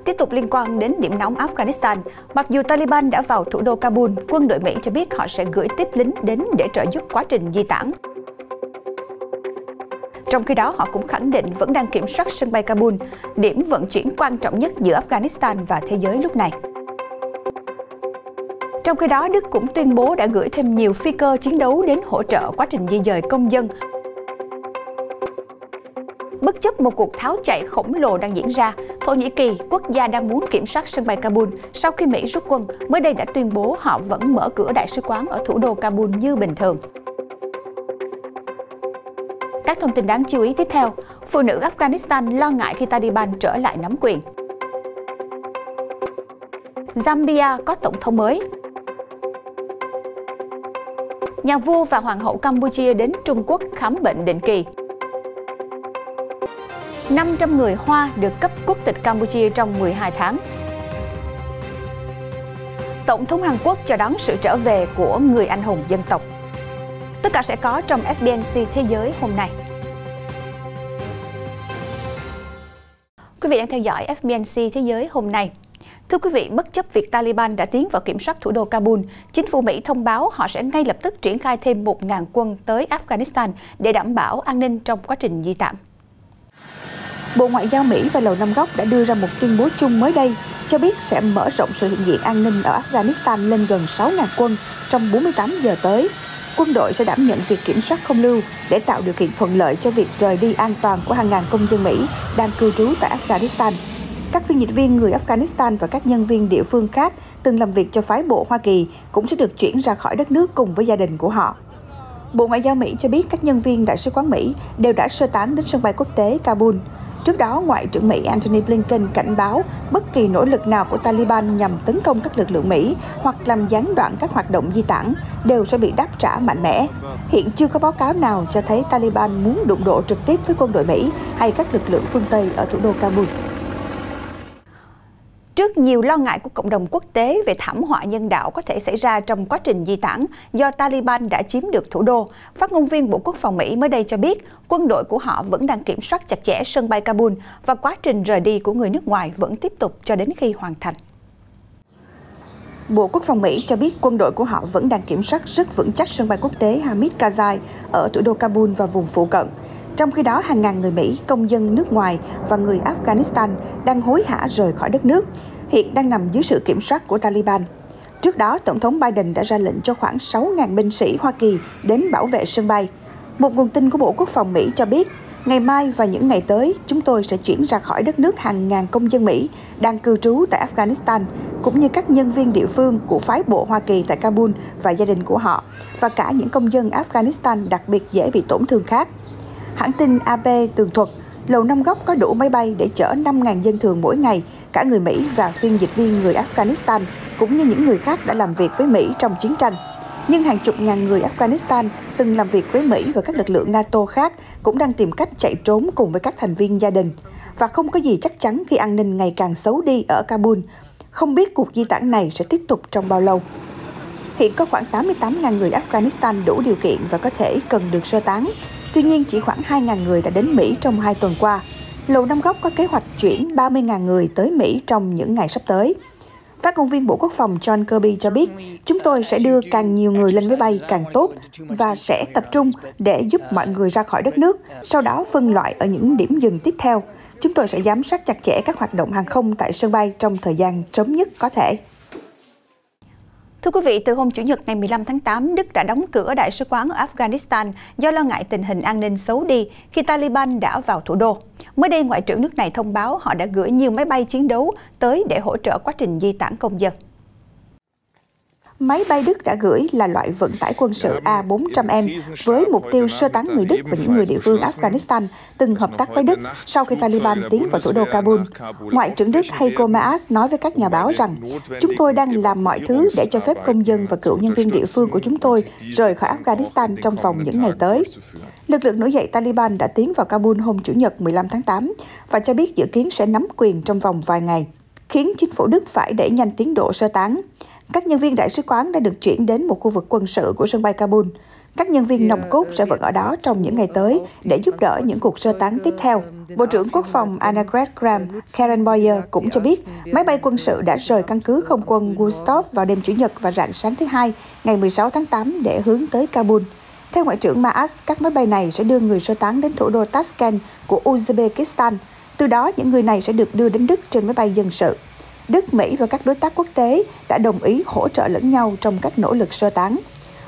Tiếp tục liên quan đến điểm nóng Afghanistan, mặc dù Taliban đã vào thủ đô Kabul, quân đội Mỹ cho biết họ sẽ gửi tiếp lính đến để trợ giúp quá trình di tản. Trong khi đó, họ cũng khẳng định vẫn đang kiểm soát sân bay Kabul, điểm vận chuyển quan trọng nhất giữa Afghanistan và thế giới lúc này. Trong khi đó, Đức cũng tuyên bố đã gửi thêm nhiều phi cơ chiến đấu đến hỗ trợ quá trình di dời công dân. Bất chấp một cuộc tháo chạy khổng lồ đang diễn ra, Thổ Nhĩ Kỳ, quốc gia đang muốn kiểm soát sân bay Kabul sau khi Mỹ rút quân, mới đây đã tuyên bố họ vẫn mở cửa đại sứ quán ở thủ đô Kabul như bình thường. Các thông tin đáng chú ý tiếp theo, phụ nữ Afghanistan lo ngại khi Taliban trở lại nắm quyền. Zambia có tổng thống mới. Nhà vua và hoàng hậu Campuchia đến Trung Quốc khám bệnh định kỳ. 500 người Hoa được cấp quốc tịch Campuchia trong 12 tháng. Tổng thống Hàn Quốc chào đón sự trở về của người anh hùng dân tộc. Tất cả sẽ có trong FBNC Thế giới hôm nay. Quý vị đang theo dõi FBNC Thế giới hôm nay. Thưa quý vị, bất chấp việc Taliban đã tiến vào kiểm soát thủ đô Kabul, chính phủ Mỹ thông báo họ sẽ ngay lập tức triển khai thêm 1.000 quân tới Afghanistan để đảm bảo an ninh trong quá trình di tản. Bộ Ngoại giao Mỹ và Lầu Năm Góc đã đưa ra một tuyên bố chung mới đây, cho biết sẽ mở rộng sự hiện diện an ninh ở Afghanistan lên gần 6.000 quân trong 48 giờ tới. Quân đội sẽ đảm nhận việc kiểm soát không lưu để tạo điều kiện thuận lợi cho việc rời đi an toàn của hàng ngàn công dân Mỹ đang cư trú tại Afghanistan. Các phiên dịch viên người Afghanistan và các nhân viên địa phương khác từng làm việc cho phái bộ Hoa Kỳ cũng sẽ được chuyển ra khỏi đất nước cùng với gia đình của họ. Bộ Ngoại giao Mỹ cho biết các nhân viên Đại sứ quán Mỹ đều đã sơ tán đến sân bay quốc tế Kabul. Trước đó, Ngoại trưởng Mỹ Antony Blinken cảnh báo bất kỳ nỗ lực nào của Taliban nhằm tấn công các lực lượng Mỹ hoặc làm gián đoạn các hoạt động di tản đều sẽ bị đáp trả mạnh mẽ. Hiện chưa có báo cáo nào cho thấy Taliban muốn đụng độ trực tiếp với quân đội Mỹ hay các lực lượng phương Tây ở thủ đô Kabul. Trước nhiều lo ngại của cộng đồng quốc tế về thảm họa nhân đạo có thể xảy ra trong quá trình di tản do Taliban đã chiếm được thủ đô, phát ngôn viên Bộ Quốc phòng Mỹ mới đây cho biết quân đội của họ vẫn đang kiểm soát chặt chẽ sân bay Kabul và quá trình rời đi của người nước ngoài vẫn tiếp tục cho đến khi hoàn thành. Bộ Quốc phòng Mỹ cho biết quân đội của họ vẫn đang kiểm soát rất vững chắc sân bay quốc tế Hamid Karzai ở thủ đô Kabul và vùng phụ cận. Trong khi đó, hàng ngàn người Mỹ, công dân nước ngoài và người Afghanistan đang hối hả rời khỏi đất nước, hiện đang nằm dưới sự kiểm soát của Taliban. Trước đó, Tổng thống Biden đã ra lệnh cho khoảng 6.000 binh sĩ Hoa Kỳ đến bảo vệ sân bay. Một nguồn tin của Bộ Quốc phòng Mỹ cho biết, ngày mai và những ngày tới, chúng tôi sẽ chuyển ra khỏi đất nước hàng ngàn công dân Mỹ đang cư trú tại Afghanistan, cũng như các nhân viên địa phương của phái bộ Hoa Kỳ tại Kabul và gia đình của họ, và cả những công dân Afghanistan đặc biệt dễ bị tổn thương khác. Hãng tin AP tường thuật, Lầu Năm Góc có đủ máy bay để chở 5.000 dân thường mỗi ngày, cả người Mỹ và phiên dịch viên người Afghanistan, cũng như những người khác đã làm việc với Mỹ trong chiến tranh. Nhưng hàng chục ngàn người Afghanistan từng làm việc với Mỹ và các lực lượng NATO khác cũng đang tìm cách chạy trốn cùng với các thành viên gia đình. Và không có gì chắc chắn khi an ninh ngày càng xấu đi ở Kabul. Không biết cuộc di tản này sẽ tiếp tục trong bao lâu. Hiện có khoảng 88.000 người Afghanistan đủ điều kiện và có thể cần được sơ tán. Tuy nhiên, chỉ khoảng 2.000 người đã đến Mỹ trong 2 tuần qua. Lầu Năm Góc có kế hoạch chuyển 30.000 người tới Mỹ trong những ngày sắp tới. Phát ngôn viên Bộ Quốc phòng John Kirby cho biết, chúng tôi sẽ đưa càng nhiều người lên máy bay càng tốt và sẽ tập trung để giúp mọi người ra khỏi đất nước, sau đó phân loại ở những điểm dừng tiếp theo. Chúng tôi sẽ giám sát chặt chẽ các hoạt động hàng không tại sân bay trong thời gian sớm nhất có thể. Thưa quý vị, từ hôm Chủ nhật ngày 15 tháng 8, Đức đã đóng cửa đại sứ quán ở Afghanistan do lo ngại tình hình an ninh xấu đi khi Taliban đã vào thủ đô. Mới đây, Ngoại trưởng nước này thông báo họ đã gửi nhiều máy bay chiến đấu tới để hỗ trợ quá trình di tản công dân. Máy bay Đức đã gửi là loại vận tải quân sự A400M với mục tiêu sơ tán người Đức và những người địa phương Afghanistan từng hợp tác với Đức sau khi Taliban tiến vào thủ đô Kabul. Ngoại trưởng Đức Heiko Maas nói với các nhà báo rằng, chúng tôi đang làm mọi thứ để cho phép công dân và cựu nhân viên địa phương của chúng tôi rời khỏi Afghanistan trong vòng những ngày tới. Lực lượng nổi dậy Taliban đã tiến vào Kabul hôm Chủ nhật 15 tháng 8 và cho biết dự kiến sẽ nắm quyền trong vòng vài ngày, khiến chính phủ Đức phải đẩy nhanh tiến độ sơ tán. Các nhân viên đại sứ quán đã được chuyển đến một khu vực quân sự của sân bay Kabul. Các nhân viên nòng cốt sẽ vẫn ở đó trong những ngày tới để giúp đỡ những cuộc sơ tán tiếp theo. Bộ trưởng Quốc phòng Annegret Kramp-Karrenbauer cũng cho biết máy bay quân sự đã rời căn cứ không quân Gustav vào đêm Chủ nhật và rạng sáng thứ Hai, ngày 16 tháng 8 để hướng tới Kabul. Theo Ngoại trưởng Maas, các máy bay này sẽ đưa người sơ tán đến thủ đô Tashkent của Uzbekistan. Từ đó, những người này sẽ được đưa đến Đức trên máy bay dân sự. Đức, Mỹ và các đối tác quốc tế đã đồng ý hỗ trợ lẫn nhau trong các nỗ lực sơ tán.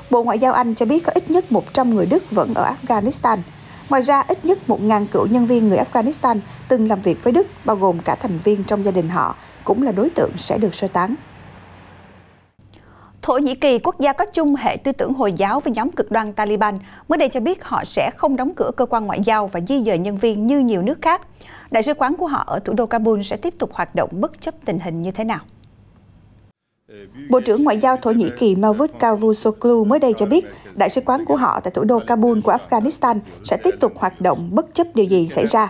Bộ Ngoại giao Anh cho biết có ít nhất 100 người Đức vẫn ở Afghanistan. Ngoài ra, ít nhất 1.000 cựu nhân viên người Afghanistan từng làm việc với Đức, bao gồm cả thành viên trong gia đình họ, cũng là đối tượng sẽ được sơ tán. Thổ Nhĩ Kỳ, quốc gia có chung hệ tư tưởng Hồi giáo với nhóm cực đoan Taliban, mới đây cho biết họ sẽ không đóng cửa cơ quan ngoại giao và di dời nhân viên như nhiều nước khác. Đại sứ quán của họ ở thủ đô Kabul sẽ tiếp tục hoạt động bất chấp tình hình như thế nào? Bộ trưởng Ngoại giao Thổ Nhĩ Kỳ Mevlut Cavusoglu mới đây cho biết đại sứ quán của họ tại thủ đô Kabul của Afghanistan sẽ tiếp tục hoạt động bất chấp điều gì xảy ra.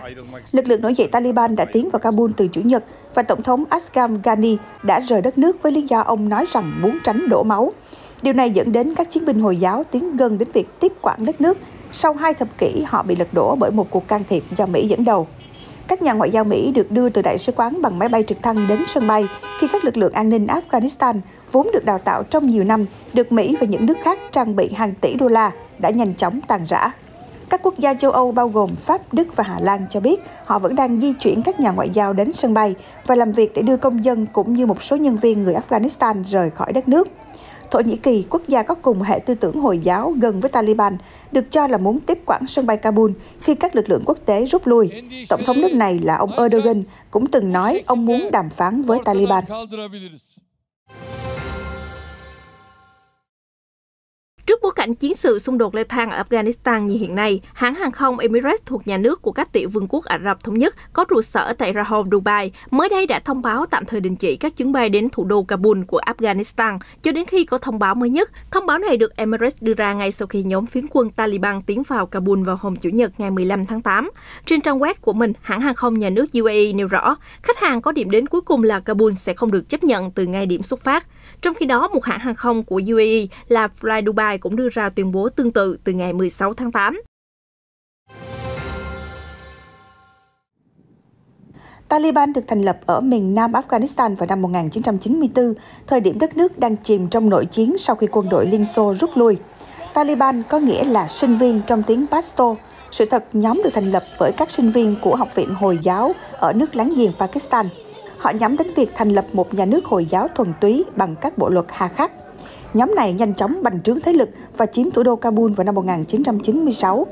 Lực lượng nổi dậy Taliban đã tiến vào Kabul từ Chủ nhật và Tổng thống Ashraf Ghani đã rời đất nước với lý do ông nói rằng muốn tránh đổ máu. Điều này dẫn đến các chiến binh Hồi giáo tiến gần đến việc tiếp quản đất nước sau 2 thập kỷ họ bị lật đổ bởi một cuộc can thiệp do Mỹ dẫn đầu. Các nhà ngoại giao Mỹ được đưa từ đại sứ quán bằng máy bay trực thăng đến sân bay khi các lực lượng an ninh Afghanistan vốn được đào tạo trong nhiều năm, được Mỹ và những nước khác trang bị hàng tỷ đô la, đã nhanh chóng tàn rã. Các quốc gia châu Âu bao gồm Pháp, Đức và Hà Lan cho biết họ vẫn đang di chuyển các nhà ngoại giao đến sân bay và làm việc để đưa công dân cũng như một số nhân viên người Afghanistan rời khỏi đất nước. Thổ Nhĩ Kỳ, quốc gia có cùng hệ tư tưởng Hồi giáo gần với Taliban, được cho là muốn tiếp quản sân bay Kabul khi các lực lượng quốc tế rút lui. Tổng thống nước này là ông Erdogan cũng từng nói ông muốn đàm phán với Taliban. Trước bối cảnh chiến sự xung đột leo thang ở Afghanistan như hiện nay, hãng hàng không Emirates thuộc nhà nước của các tiểu vương quốc Ả Rập Thống Nhất có trụ sở tại Rahov, Dubai, mới đây đã thông báo tạm thời đình chỉ các chuyến bay đến thủ đô Kabul của Afghanistan cho đến khi có thông báo mới nhất. Thông báo này được Emirates đưa ra ngay sau khi nhóm phiến quân Taliban tiến vào Kabul vào hôm Chủ nhật ngày 15 tháng 8. Trên trang web của mình, hãng hàng không nhà nước UAE nêu rõ, khách hàng có điểm đến cuối cùng là Kabul sẽ không được chấp nhận từ ngay điểm xuất phát. Trong khi đó, một hãng hàng không của UAE là Fly Dubai cũng đưa ra tuyên bố tương tự từ ngày 16 tháng 8. Taliban được thành lập ở miền Nam Afghanistan vào năm 1994, thời điểm đất nước đang chìm trong nội chiến sau khi quân đội Liên Xô rút lui. Taliban có nghĩa là sinh viên trong tiếng Pashto. Sự thật, nhóm được thành lập bởi các sinh viên của Học viện Hồi giáo ở nước láng giềng Pakistan. Họ nhắm đến việc thành lập một nhà nước Hồi giáo thuần túy bằng các bộ luật hà khắc. Nhóm này nhanh chóng bành trướng thế lực và chiếm thủ đô Kabul vào năm 1996.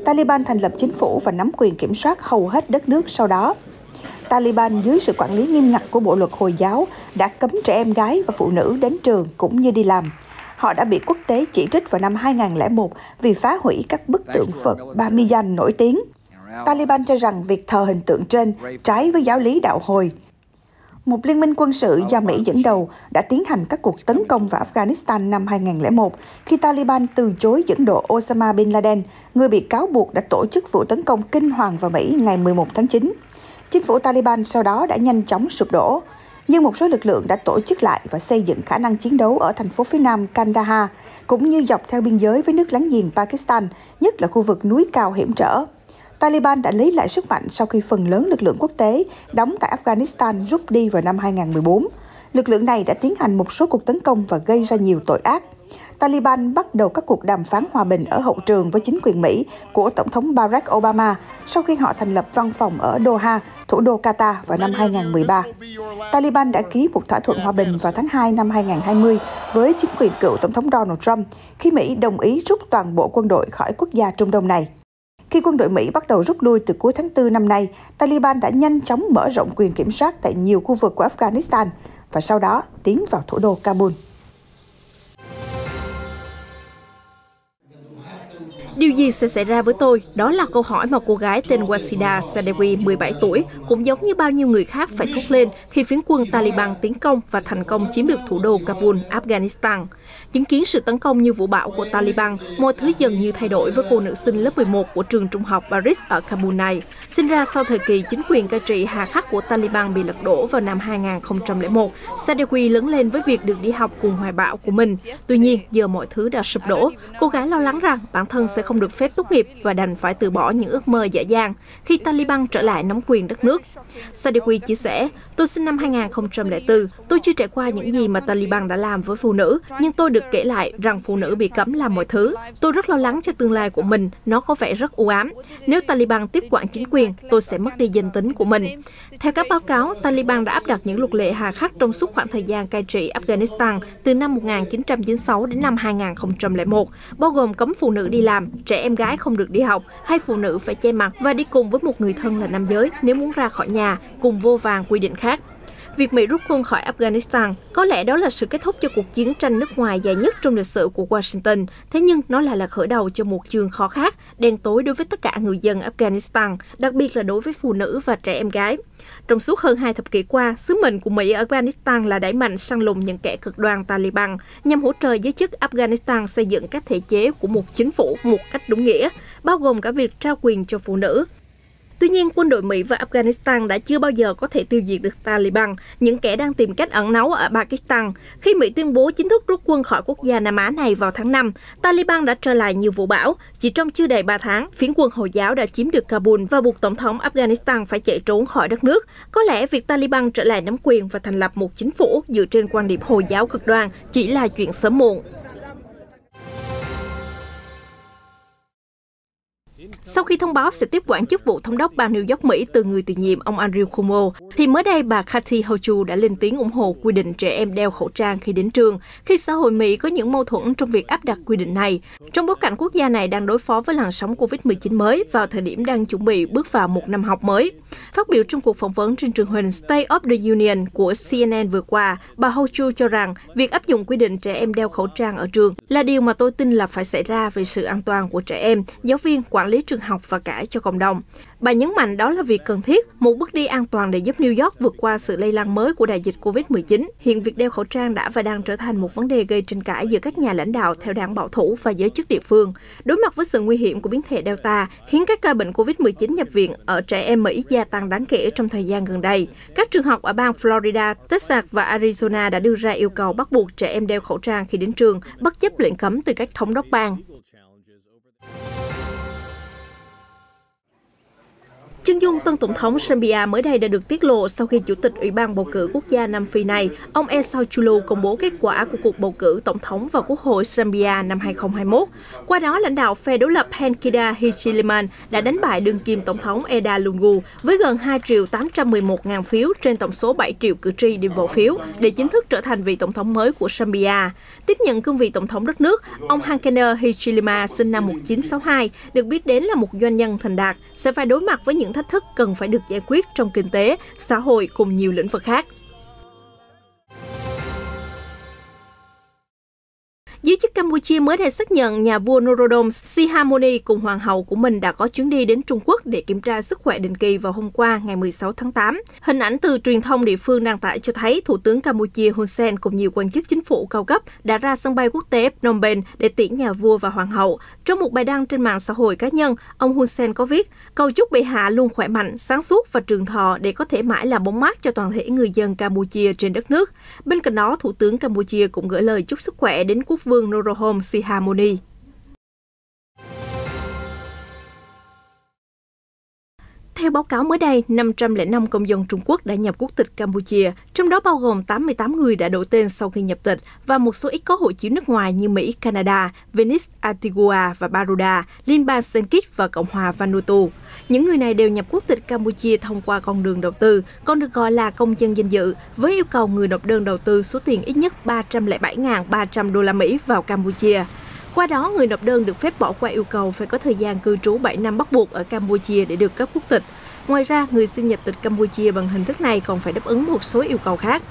Taliban thành lập chính phủ và nắm quyền kiểm soát hầu hết đất nước sau đó. Taliban dưới sự quản lý nghiêm ngặt của bộ luật Hồi giáo đã cấm trẻ em gái và phụ nữ đến trường cũng như đi làm. Họ đã bị quốc tế chỉ trích vào năm 2001 vì phá hủy các bức tượng Phật Bamiyan nổi tiếng. Taliban cho rằng việc thờ hình tượng trên trái với giáo lý đạo Hồi. Một liên minh quân sự do Mỹ dẫn đầu đã tiến hành các cuộc tấn công vào Afghanistan năm 2001 khi Taliban từ chối dẫn độ Osama Bin Laden, người bị cáo buộc đã tổ chức vụ tấn công kinh hoàng vào Mỹ ngày 11 tháng 9. Chính phủ Taliban sau đó đã nhanh chóng sụp đổ, nhưng một số lực lượng đã tổ chức lại và xây dựng khả năng chiến đấu ở thành phố phía nam Kandahar, cũng như dọc theo biên giới với nước láng giềng Pakistan, nhất là khu vực núi cao hiểm trở. Taliban đã lấy lại sức mạnh sau khi phần lớn lực lượng quốc tế đóng tại Afghanistan rút đi vào năm 2014. Lực lượng này đã tiến hành một số cuộc tấn công và gây ra nhiều tội ác. Taliban bắt đầu các cuộc đàm phán hòa bình ở hậu trường với chính quyền Mỹ của Tổng thống Barack Obama sau khi họ thành lập văn phòng ở Doha, thủ đô Qatar vào năm 2013. Taliban đã ký một thỏa thuận hòa bình vào tháng 2 năm 2020 với chính quyền cựu Tổng thống Donald Trump khi Mỹ đồng ý rút toàn bộ quân đội khỏi quốc gia Trung Đông này. Khi quân đội Mỹ bắt đầu rút lui từ cuối tháng 4 năm nay, Taliban đã nhanh chóng mở rộng quyền kiểm soát tại nhiều khu vực của Afghanistan và sau đó tiến vào thủ đô Kabul. Điều gì sẽ xảy ra với tôi? Đó là câu hỏi mà cô gái tên Wasida Sadewi, 17 tuổi, cũng giống như bao nhiêu người khác phải thốt lên khi phiến quân Taliban tiến công và thành công chiếm được thủ đô Kabul, Afghanistan. Chứng kiến sự tấn công như vũ bão của Taliban, mọi thứ dần như thay đổi với cô nữ sinh lớp 11 của trường trung học Baris ở Kabul này. Sinh ra sau thời kỳ chính quyền cai trị hà khắc của Taliban bị lật đổ vào năm 2001, Sadewi lớn lên với việc được đi học cùng hoài bão của mình. Tuy nhiên, giờ mọi thứ đã sụp đổ. Cô gái lo lắng rằng bản thân sẽ không được phép tốt nghiệp và đành phải từ bỏ những ước mơ dã dang khi Taliban trở lại nắm quyền đất nước. Sadewi chia sẻ, tôi sinh năm 2004, tôi chưa trải qua những gì mà Taliban đã làm với phụ nữ, nhưng tôi được kể lại rằng phụ nữ bị cấm làm mọi thứ. Tôi rất lo lắng cho tương lai của mình, nó có vẻ rất u ám. Nếu Taliban tiếp quản chính quyền, tôi sẽ mất đi danh tính của mình. Theo các báo cáo, Taliban đã áp đặt những luật lệ hà khắc trong suốt khoảng thời gian cai trị Afghanistan từ năm 1996 đến năm 2001, bao gồm cấm phụ nữ đi làm, trẻ em gái không được đi học, hay phụ nữ phải che mặt và đi cùng với một người thân là nam giới nếu muốn ra khỏi nhà, cùng vô vàn quy định khác. Việc Mỹ rút quân khỏi Afghanistan có lẽ đó là sự kết thúc cho cuộc chiến tranh nước ngoài dài nhất trong lịch sử của Washington, thế nhưng nó lại là khởi đầu cho một chương khó khác, đen tối đối với tất cả người dân Afghanistan, đặc biệt là đối với phụ nữ và trẻ em gái. Trong suốt hơn 2 thập kỷ qua, sứ mệnh của Mỹ ở Afghanistan là đẩy mạnh săn lùng những kẻ cực đoan Taliban nhằm hỗ trợ giới chức Afghanistan xây dựng các thể chế của một chính phủ một cách đúng nghĩa, bao gồm cả việc trao quyền cho phụ nữ. Tuy nhiên, quân đội Mỹ và Afghanistan đã chưa bao giờ có thể tiêu diệt được Taliban, những kẻ đang tìm cách ẩn náu ở Pakistan. Khi Mỹ tuyên bố chính thức rút quân khỏi quốc gia Nam Á này vào tháng 5, Taliban đã trở lại như vũ bão. Chỉ trong chưa đầy 3 tháng, phiến quân Hồi giáo đã chiếm được Kabul và buộc Tổng thống Afghanistan phải chạy trốn khỏi đất nước. Có lẽ việc Taliban trở lại nắm quyền và thành lập một chính phủ dựa trên quan điểm Hồi giáo cực đoan chỉ là chuyện sớm muộn. Sau khi thông báo sẽ tiếp quản chức vụ thống đốc bang New York, Mỹ từ người tiền nhiệm ông Andrew Cuomo, thì mới đây bà Kathy Hochul đã lên tiếng ủng hộ quy định trẻ em đeo khẩu trang khi đến trường, khi xã hội Mỹ có những mâu thuẫn trong việc áp đặt quy định này, trong bối cảnh quốc gia này đang đối phó với làn sóng Covid-19 mới vào thời điểm đang chuẩn bị bước vào một năm học mới. Phát biểu trong cuộc phỏng vấn trên truyền hình State of the Union của CNN vừa qua, bà Hochul cho rằng việc áp dụng quy định trẻ em đeo khẩu trang ở trường là điều mà tôi tin là phải xảy ra vì sự an toàn của trẻ em, giáo viên, quản lý trường học và cả cho cộng đồng. Bà nhấn mạnh đó là việc cần thiết, một bước đi an toàn để giúp New York vượt qua sự lây lan mới của đại dịch Covid-19. Hiện việc đeo khẩu trang đã và đang trở thành một vấn đề gây tranh cãi giữa các nhà lãnh đạo theo đảng bảo thủ và giới chức địa phương. Đối mặt với sự nguy hiểm của biến thể Delta, khiến các ca bệnh Covid-19 nhập viện ở trẻ em Mỹ gia tăng đáng kể trong thời gian gần đây. Các trường học ở bang Florida, Texas và Arizona đã đưa ra yêu cầu bắt buộc trẻ em đeo khẩu trang khi đến trường, bất chấp lệnh cấm từ các thống đốc bang. Chân dung tân tổng thống Zambia mới đây đã được tiết lộ sau khi Chủ tịch Ủy ban bầu cử quốc gia Nam Phi này, ông Esau Chulu, công bố kết quả của cuộc bầu cử tổng thống và quốc hội Zambia năm 2021. Qua đó, lãnh đạo phe đối lập Hakainde Hichilema đã đánh bại đương kim tổng thống Edgar Lungu với gần 2.811.000 phiếu trên tổng số 7 triệu cử tri đi bỏ phiếu để chính thức trở thành vị tổng thống mới của Zambia. Tiếp nhận cương vị tổng thống đất nước, ông Hakainde Hichilema sinh năm 1962, được biết đến là một doanh nhân thành đạt, sẽ phải đối mặt với những thách thức cần phải được giải quyết trong kinh tế, xã hội cùng nhiều lĩnh vực khác. Giới chức Campuchia mới đây xác nhận nhà vua Norodom Sihamoni cùng hoàng hậu của mình đã có chuyến đi đến Trung Quốc để kiểm tra sức khỏe định kỳ vào hôm qua, ngày 16 tháng 8. Hình ảnh từ truyền thông địa phương đăng tải cho thấy Thủ tướng Campuchia Hun Sen cùng nhiều quan chức chính phủ cao cấp đã ra sân bay quốc tế Phnom Penh để tiễn nhà vua và hoàng hậu. Trong một bài đăng trên mạng xã hội cá nhân, ông Hun Sen có viết: "Cầu chúc bệ hạ luôn khỏe mạnh, sáng suốt và trường thọ để có thể mãi là bóng mát cho toàn thể người dân Campuchia trên đất nước." Bên cạnh đó, Thủ tướng Campuchia cũng gửi lời chúc sức khỏe đến quốc vương Norodom Sihamoni. Theo báo cáo mới đây, 505 công dân Trung Quốc đã nhập quốc tịch Campuchia, trong đó bao gồm 88 người đã đổi tên sau khi nhập tịch và một số ít có hộ chiếu nước ngoài như Mỹ, Canada, Venice, Antigua và Barbuda, Liên bang Saint Kitts và Cộng hòa Vanuatu. Những người này đều nhập quốc tịch Campuchia thông qua con đường đầu tư, còn được gọi là công dân danh dự, với yêu cầu người nộp đơn đầu tư số tiền ít nhất 307.300 đô la Mỹ vào Campuchia. Qua đó, người nộp đơn được phép bỏ qua yêu cầu phải có thời gian cư trú 7 năm bắt buộc ở Campuchia để được cấp quốc tịch. Ngoài ra, người xin nhập tịch Campuchia bằng hình thức này còn phải đáp ứng một số yêu cầu khác.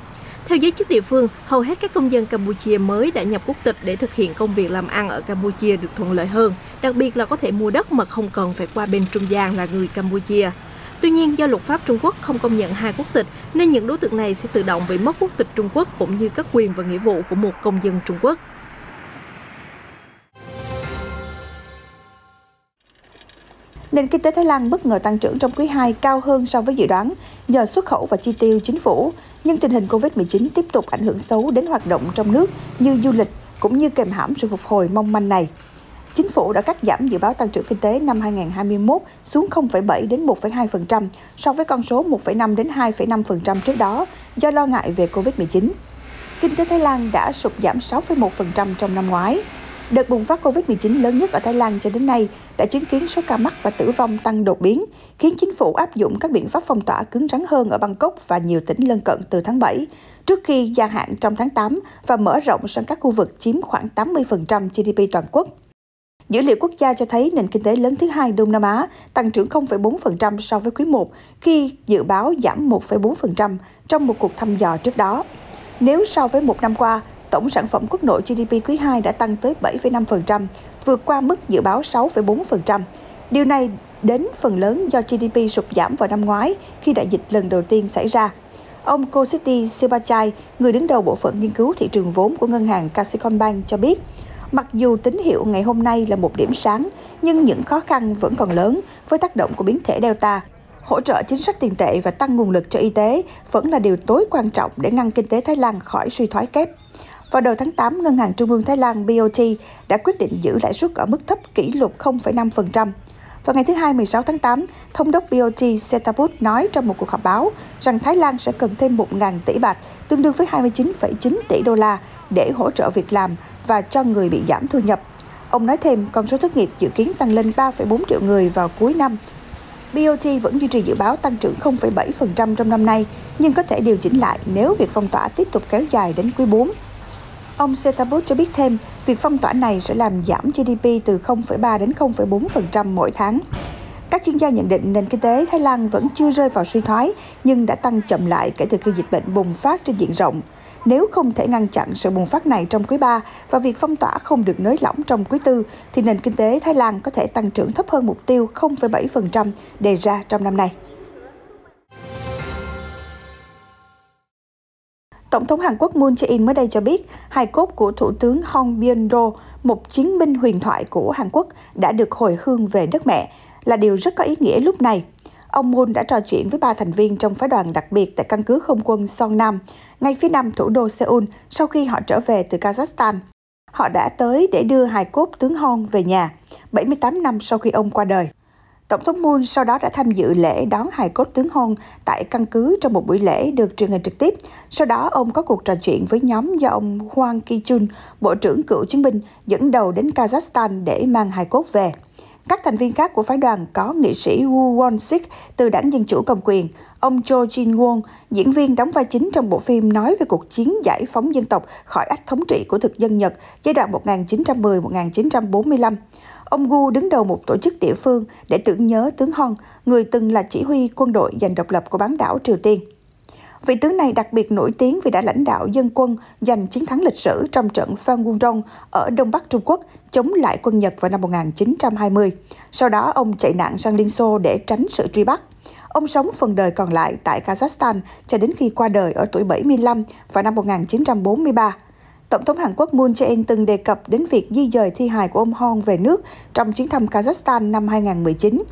Theo giới chức địa phương, hầu hết các công dân Campuchia mới đã nhập quốc tịch để thực hiện công việc làm ăn ở Campuchia được thuận lợi hơn, đặc biệt là có thể mua đất mà không cần phải qua bên trung gian là người Campuchia. Tuy nhiên, do luật pháp Trung Quốc không công nhận hai quốc tịch, nên những đối tượng này sẽ tự động bị mất quốc tịch Trung Quốc cũng như các quyền và nghĩa vụ của một công dân Trung Quốc. Nền kinh tế Thái Lan bất ngờ tăng trưởng trong quý 2 cao hơn so với dự đoán nhờ xuất khẩu và chi tiêu chính phủ, nhưng tình hình Covid-19 tiếp tục ảnh hưởng xấu đến hoạt động trong nước như du lịch cũng như kìm hãm sự phục hồi mong manh này. Chính phủ đã cắt giảm dự báo tăng trưởng kinh tế năm 2021 xuống 0,7 đến 1,2% so với con số 1,5 đến 2,5% trước đó do lo ngại về Covid-19. Kinh tế Thái Lan đã sụt giảm 6,1% trong năm ngoái. Đợt bùng phát Covid-19 lớn nhất ở Thái Lan cho đến nay đã chứng kiến số ca mắc và tử vong tăng đột biến, khiến chính phủ áp dụng các biện pháp phong tỏa cứng rắn hơn ở Bangkok và nhiều tỉnh lân cận từ tháng 7, trước khi gia hạn trong tháng 8 và mở rộng sang các khu vực chiếm khoảng 80% GDP toàn quốc. Dữ liệu quốc gia cho thấy nền kinh tế lớn thứ hai Đông Nam Á tăng trưởng 0,4% so với quý 1, khi dự báo giảm 1,4% trong một cuộc thăm dò trước đó. Nếu so với một năm qua, tổng sản phẩm quốc nội GDP quý 2 đã tăng tới 7,5%, vượt qua mức dự báo 6,4%. Điều này đến phần lớn do GDP sụt giảm vào năm ngoái khi đại dịch lần đầu tiên xảy ra. Ông Kositi Silbachai, người đứng đầu bộ phận nghiên cứu thị trường vốn của ngân hàng Kasikornbank cho biết, mặc dù tín hiệu ngày hôm nay là một điểm sáng, nhưng những khó khăn vẫn còn lớn với tác động của biến thể Delta. Hỗ trợ chính sách tiền tệ và tăng nguồn lực cho y tế vẫn là điều tối quan trọng để ngăn kinh tế Thái Lan khỏi suy thoái kép. Vào đầu tháng 8, Ngân hàng Trung ương Thái Lan BOT đã quyết định giữ lãi suất ở mức thấp kỷ lục 0,5%. Vào ngày thứ Hai 16 tháng 8, Thống đốc BOT Setaput nói trong một cuộc họp báo rằng Thái Lan sẽ cần thêm 1.000 tỷ baht, tương đương với 29,9 tỷ đô la, để hỗ trợ việc làm và cho người bị giảm thu nhập. Ông nói thêm con số thất nghiệp dự kiến tăng lên 3,4 triệu người vào cuối năm. BOT vẫn duy trì dự báo tăng trưởng 0,7% trong năm nay, nhưng có thể điều chỉnh lại nếu việc phong tỏa tiếp tục kéo dài đến quý 4. Ông Setaput cho biết thêm, việc phong tỏa này sẽ làm giảm GDP từ 0,3 đến 0,4% mỗi tháng. Các chuyên gia nhận định nền kinh tế Thái Lan vẫn chưa rơi vào suy thoái, nhưng đã tăng chậm lại kể từ khi dịch bệnh bùng phát trên diện rộng. Nếu không thể ngăn chặn sự bùng phát này trong quý 3 và việc phong tỏa không được nới lỏng trong quý 4, thì nền kinh tế Thái Lan có thể tăng trưởng thấp hơn mục tiêu 0,7% đề ra trong năm nay. Tổng thống Hàn Quốc Moon Jae-in mới đây cho biết, hài cốt của Thủ tướng Hong Byung-do, một chiến binh huyền thoại của Hàn Quốc, đã được hồi hương về đất mẹ, là điều rất có ý nghĩa lúc này. Ông Moon đã trò chuyện với 3 thành viên trong phái đoàn đặc biệt tại căn cứ không quân Songnam, ngay phía nam thủ đô Seoul, sau khi họ trở về từ Kazakhstan. Họ đã tới để đưa hài cốt tướng Hong về nhà, 78 năm sau khi ông qua đời. Tổng thống Moon sau đó đã tham dự lễ đón hài cốt tướng Hong tại căn cứ trong một buổi lễ được truyền hình trực tiếp. Sau đó, ông có cuộc trò chuyện với nhóm do ông Hwang Ki-chun, Bộ trưởng cựu chiến binh, dẫn đầu đến Kazakhstan để mang hài cốt về. Các thành viên khác của phái đoàn có nghị sĩ Woo Won-sik từ đảng Dân Chủ cầm quyền, ông Cho Jin-won, diễn viên đóng vai chính trong bộ phim nói về cuộc chiến giải phóng dân tộc khỏi ách thống trị của thực dân Nhật giai đoạn 1910-1945. Ông Gu đứng đầu một tổ chức địa phương để tưởng nhớ tướng Hong, người từng là chỉ huy quân đội giành độc lập của bán đảo Triều Tiên. Vị tướng này đặc biệt nổi tiếng vì đã lãnh đạo dân quân giành chiến thắng lịch sử trong trận Phan Gung Rong ở Đông Bắc Trung Quốc chống lại quân Nhật vào năm 1920. Sau đó, ông chạy nạn sang Liên Xô để tránh sự truy bắt. Ông sống phần đời còn lại tại Kazakhstan cho đến khi qua đời ở tuổi 75 vào năm 1943. Tổng thống Hàn Quốc Moon Jae-in từng đề cập đến việc di dời thi hài của ông Hong về nước trong chuyến thăm Kazakhstan năm 2019.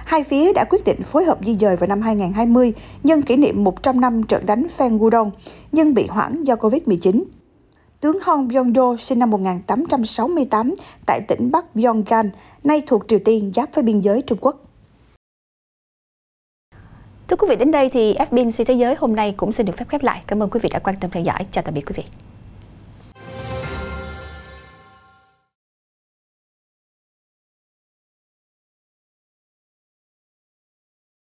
Hai phía đã quyết định phối hợp di dời vào năm 2020 nhân kỷ niệm 100 năm trận đánh Phan Gung Rong, nhưng bị hoãn do Covid-19. Tướng Hong Byung-do sinh năm 1868 tại tỉnh Bắc Pyongan, nay thuộc Triều Tiên giáp với biên giới Trung Quốc. Thưa quý vị, đến đây thì FBNC Thế giới hôm nay cũng xin được phép khép lại. Cảm ơn quý vị đã quan tâm theo dõi. Chào tạm biệt quý vị.